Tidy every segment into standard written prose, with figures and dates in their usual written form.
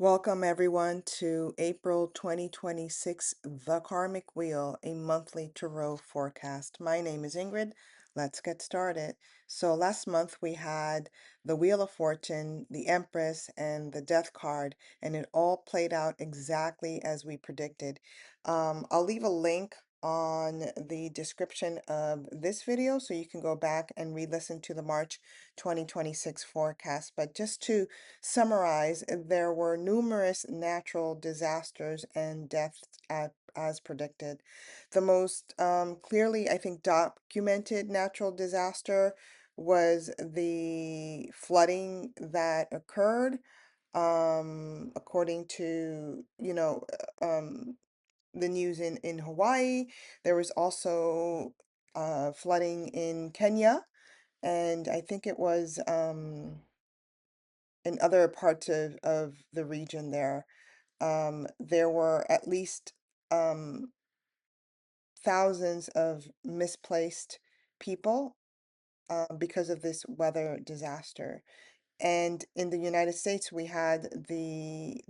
Welcome everyone to April 2026, The Karmic Wheel, a monthly tarot forecast. My name is Ingrid. Let's get started. So last month we had the Wheel of Fortune, the Empress, and the Death card, and it all played out exactly as we predicted. I'll leave a link on the description of this video so you can go back and re-listen to the March 2026 forecast. But just to summarize, there were numerous natural disasters and deaths as predicted. The most clearly, I think, documented natural disaster was the flooding that occurred. According to, the news in Hawaii, there was also flooding in Kenya, and I think it was in other parts of the region there. There were at least um, thousands of misplaced people because of this weather disaster. And in the United States, we had the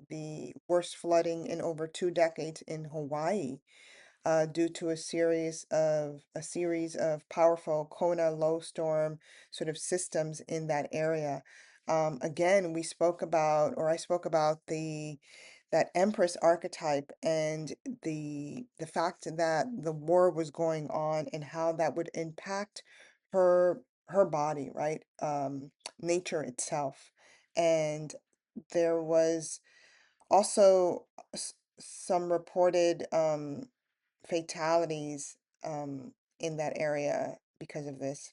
worst flooding in over 2 decades in Hawaii, due to a series of powerful Kona low storm sort of systems in that area. Again, I spoke about that Empress archetype and the fact that the war was going on and how that would impact her body, right? Nature itself. And there was also some reported fatalities in that area because of this.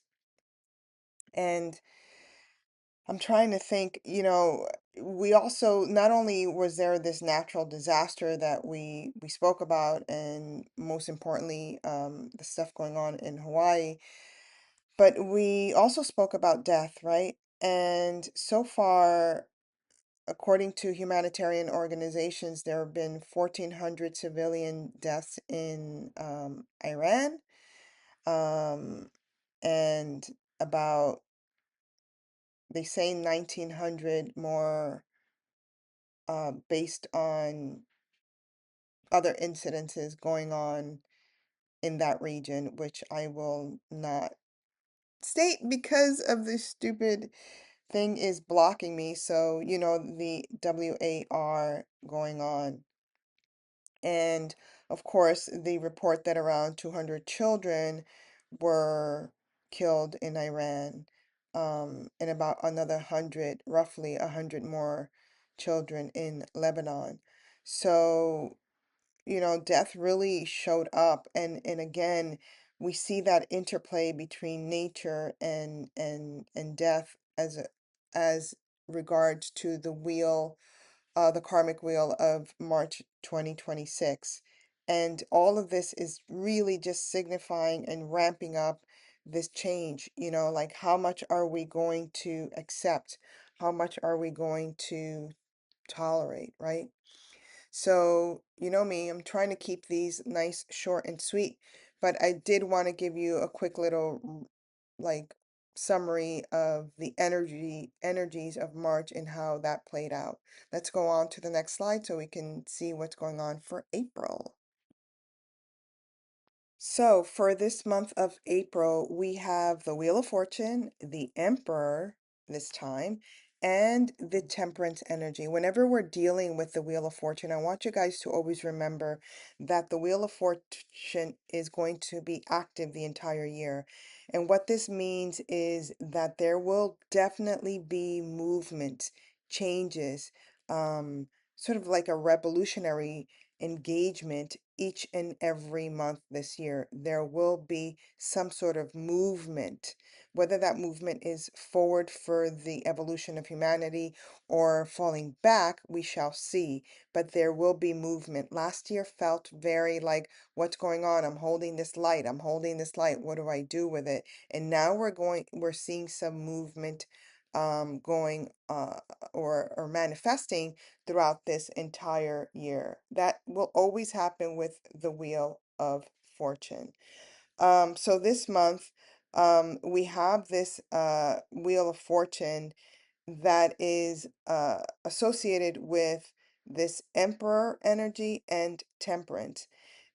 And I'm trying to think, we also not only was there this natural disaster that we spoke about, and most importantly, the stuff going on in Hawaii, but we also spoke about death, right? And so far, according to humanitarian organizations, there have been 1,400 civilian deaths in Iran, um, and about, they say 1,900 more based on other incidences going on in that region, which I will not state because of this stupid thing is blocking me. So, the WAR going on. And of course, the report that around 200 children were killed in Iran, and about another 100, roughly 100 more children in Lebanon. So, death really showed up. And again, we see that interplay between nature and death as regards to the karmic wheel of March 2026. And all of this is really just signifying and ramping up this change. Like, how much are we going to accept? How much are we going to tolerate, right? So, you know me, I'm trying to keep these nice, short, and sweet, but I did want to give you a quick little like summary of the energies of March and how that played out. Let's go on to the next slide so we can see what's going on for April. So for this month of April, we have the Wheel of Fortune, the Emperor this time, and the Temperance energy. Whenever we're dealing with the Wheel of Fortune, I want you guys to always remember that the Wheel of Fortune is going to be active the entire year. And what this means is that there will definitely be movement, changes, sort of like a revolutionary engagement each and every month this year. There will be some sort of movement, whether that movement is forward for the evolution of humanity or falling back, we shall see. But there will be movement. Last year felt very like, what's going on? I'm holding this light. I'm holding this light. What do I do with it? And now we're seeing some movement going or manifesting throughout this entire year. That will always happen with the Wheel of Fortune. So this month, we have this Wheel of Fortune that is associated with this Emperor energy and Temperance.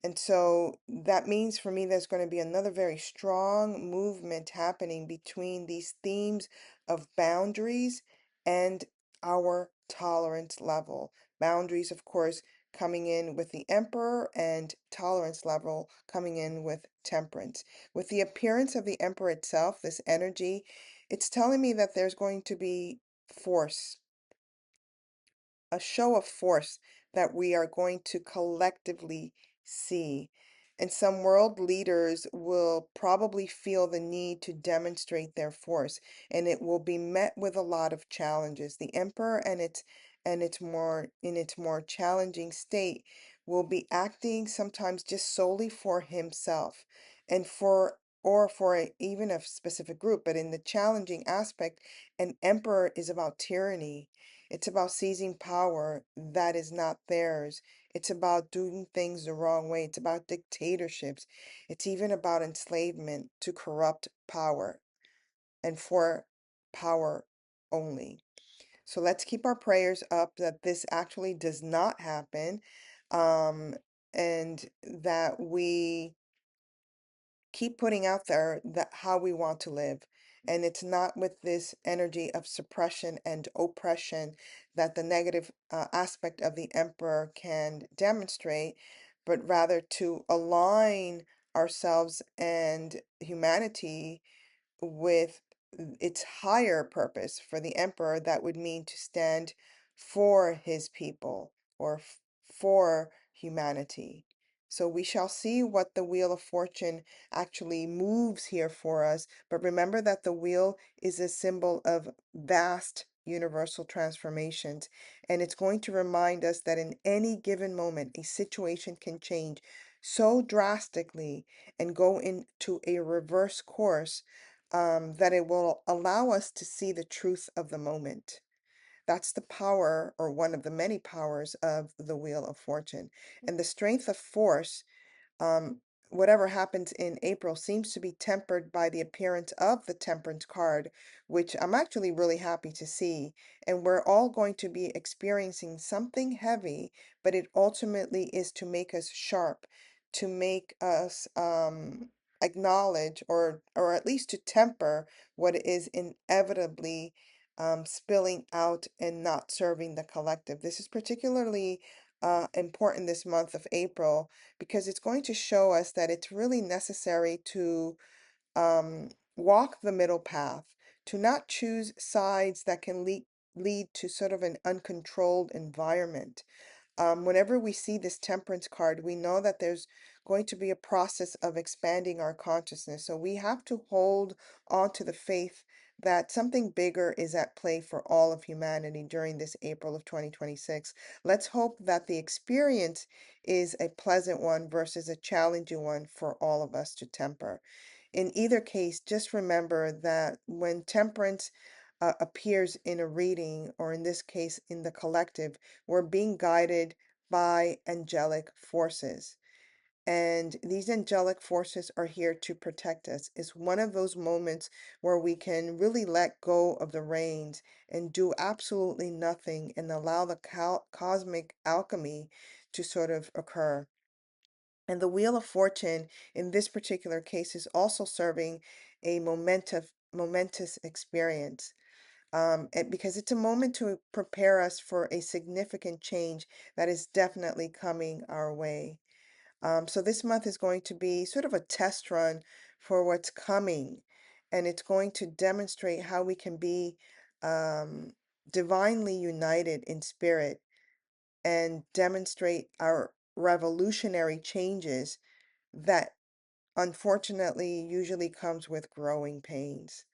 And so that means for me there's going to be another very strong movement happening between these themes of boundaries and our tolerance level. Boundaries, of course, coming in with the Emperor, and tolerance level coming in with Temperance. With the appearance of the Emperor itself, this energy, it's telling me that there's going to be force, a show of force that we are going to collectively see. And some world leaders will probably feel the need to demonstrate their force, and it will be met with a lot of challenges. The emperor and its more challenging state will be acting sometimes just solely for himself and for or for even a specific group. But in the challenging aspect, an emperor is about tyranny. It's about seizing power that is not theirs. It's about doing things the wrong way. It's about dictatorships. It's even about enslavement to corrupt power and for power only. So let's keep our prayers up that this actually does not happen, um, and that we keep putting out there that how we want to live. And it's not with this energy of suppression and oppression that the negative aspect of the emperor can demonstrate, but rather to align ourselves and humanity with its higher purpose. For the emperor, that would mean to stand for his people, or for humanity. So we shall see what the Wheel of Fortune actually moves here for us. But remember that the wheel is a symbol of vast universal transformations. And it's going to remind us that in any given moment, a situation can change so drastically and go into a reverse course, that it will allow us to see the truth of the moment. That's the power, or one of the many powers, of the Wheel of Fortune. And the strength of force, um, whatever happens in April, seems to be tempered by the appearance of the Temperance card, which I'm actually really happy to see. And we're all going to be experiencing something heavy, but it ultimately is to make us sharp, to make us acknowledge, or at least to temper what is inevitably spilling out and not serving the collective. This is particularly important this month of April, because it's going to show us that it's really necessary to walk the middle path, to not choose sides that can lead to sort of an uncontrolled environment. Whenever we see this temperance card, we know that there's going to be a process of expanding our consciousness. So we have to hold on to the faith that something bigger is at play for all of humanity during this April of 2026. Let's hope that the experience is a pleasant one versus a challenging one for all of us to temper. In either case, just remember that when temperance appears in a reading, or in this case in the collective, we're being guided by angelic forces. And these angelic forces are here to protect us. It's one of those moments where we can really let go of the reins and do absolutely nothing and allow the cosmic alchemy to sort of occur. And the Wheel of Fortune in this particular case is also serving a momentous experience, because it's a moment to prepare us for a significant change that is definitely coming our way. So this month is going to be sort of a test run for what's coming, and it's going to demonstrate how we can be um, divinely united in spirit and demonstrate our revolutionary changes that unfortunately usually comes with growing pains.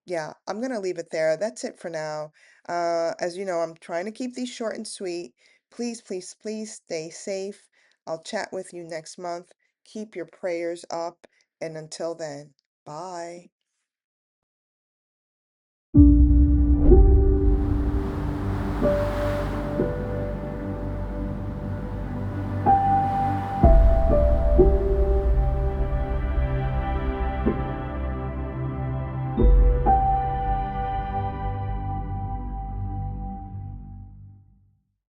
Yeah, I'm gonna leave it there. That's it for now. As you know, I'm trying to keep these short and sweet. Please, please, please stay safe. I'll chat with you next month. Keep your prayers up, and until then, bye.